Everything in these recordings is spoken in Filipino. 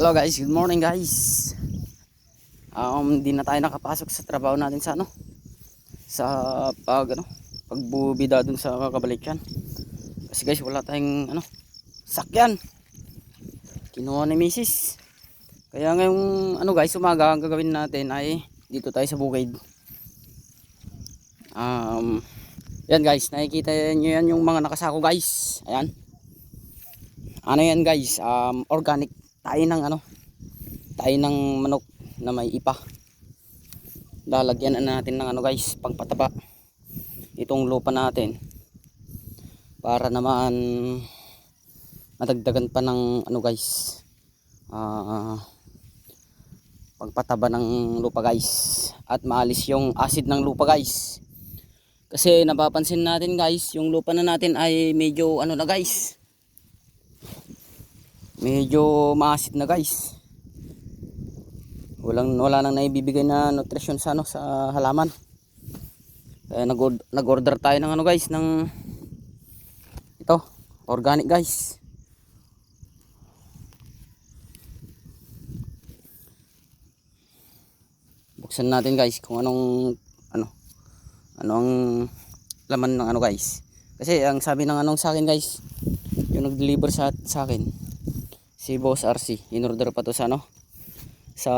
Hello guys, good morning guys. Hindi na tayo nakapasok sa trabaho natin sa sa pagbubida dun sa Kabalikan. Kasi guys, wala tayong sakyan. Kinuha ni Mrs. Kaya ngayong guys, umaga ang gagawin natin ay dito tayo sa bukid. Yan guys, nakikita niyo yan yung mga nakasako guys. Ayan. Ano yan guys? Organic tayo ng manok na may ipa. Lalagyan na natin ng guys, pangpataba itong lupa natin para naman madagdagan pa ng guys, pagpataba ng lupa guys, at maalis yung acid ng lupa guys. Kasi napapansin natin guys, yung lupa na natin ay medyo na guys, medyo maasid na guys. Wala nang naibibigay na nutrisyon sa sa halaman. Kaya nag-order tayo ng guys, ng ito, organic guys. Buksan natin guys kung anong ang laman ng guys. Kasi ang sabi ng sa akin guys, yung nag-deliver sa akin, si Boss RC, in-order pa to sa sa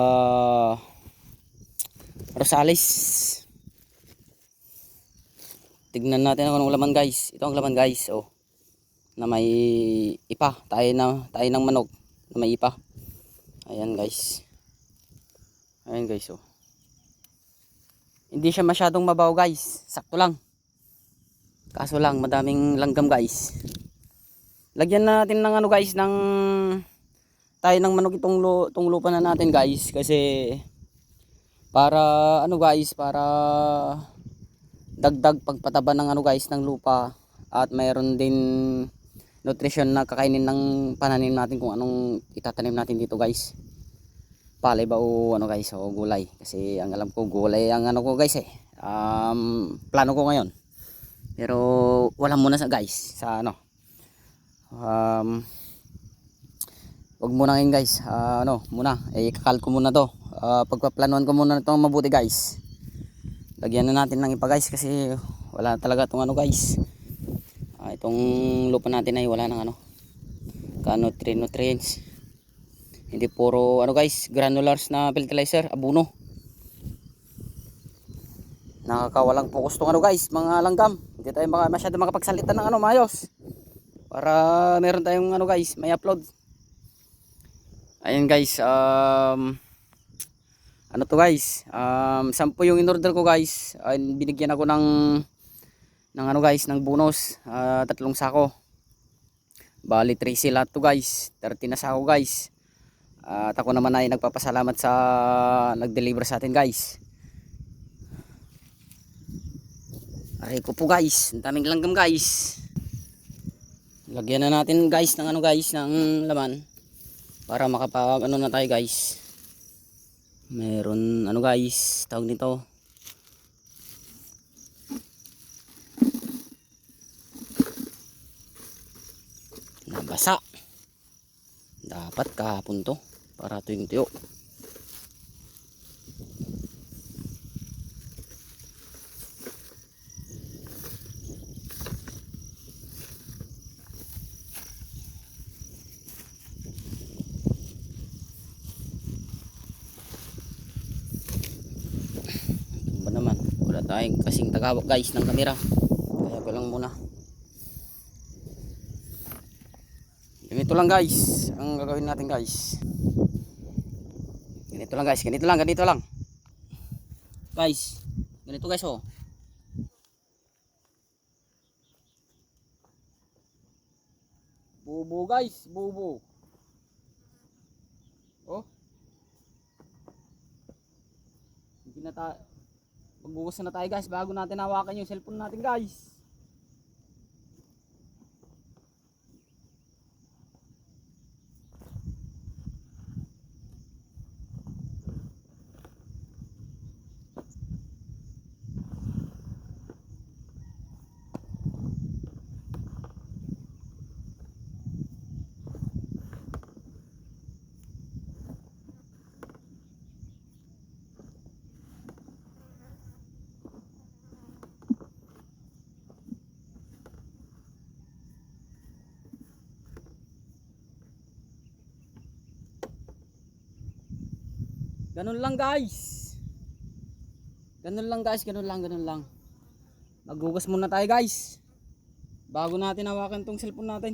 Rosales. Tignan natin anong laman guys. Ito ang laman guys, na may ipa, tayo ng manok na may ipa. Ayan guys. Ayan guys, hindi siya masyadong mabaw guys, sakto lang. Kaso lang madaming langgam guys. Lagyan natin ng guys, ng tayo ng manok itong lupa na natin guys, kasi para guys, para dagdag pagpataba ng guys ng lupa, at mayroon din nutrition na kakainin ng pananim natin, kung anong itatanim natin dito guys. Palay ba o guys, o gulay, kasi ang alam ko gulay ang ko guys plano ko ngayon. Pero wala muna sa guys sa wag muna ngayon guys, muna ikakal ko muna to, pagpaplanuhan ko muna itong mabuti guys. Lagyan na natin ng ipa guys, kasi wala talaga itong guys, itong lupa natin ay wala ng nutrients. Hindi puro guys, granulars na fertilizer, abono. Nakakawalang focus tong guys, mga langgam. Hindi tayo masyado makapagsalita ng mayos, para meron tayong guys, may upload. Ayan guys, to guys, 10 yung in-order ko guys. Binigyan ako ng guys, ng bonus, 3 sako. Bali 3 lahat to guys, 30 na sako guys. At ako naman ay nagpapasalamat sa nag-deliver sa atin guys. Aray ko po guys, ang daming langgam guys. Lagyan na natin guys ng guys, ng laman, para makapag na tayo guys. Meron guys, tawag nito, nabasa. Dapat kahapon to, para tuwing tuyo. Ba naman, wala tayong kasing tagawak guys ng kamera, kaya ko lang muna. Ganito lang guys ang gagawin natin guys. Ganito lang guys, ganito lang guys, ganito guys. Bubo guys, bubo. Hindi na tayo, magbukas na tayo guys, bago natin hawakan yung cellphone natin guys. Ganun lang guys. Ganun lang guys, ganun lang. Maghugas muna tayo guys. Bago natin hawakan tong cellphone natin.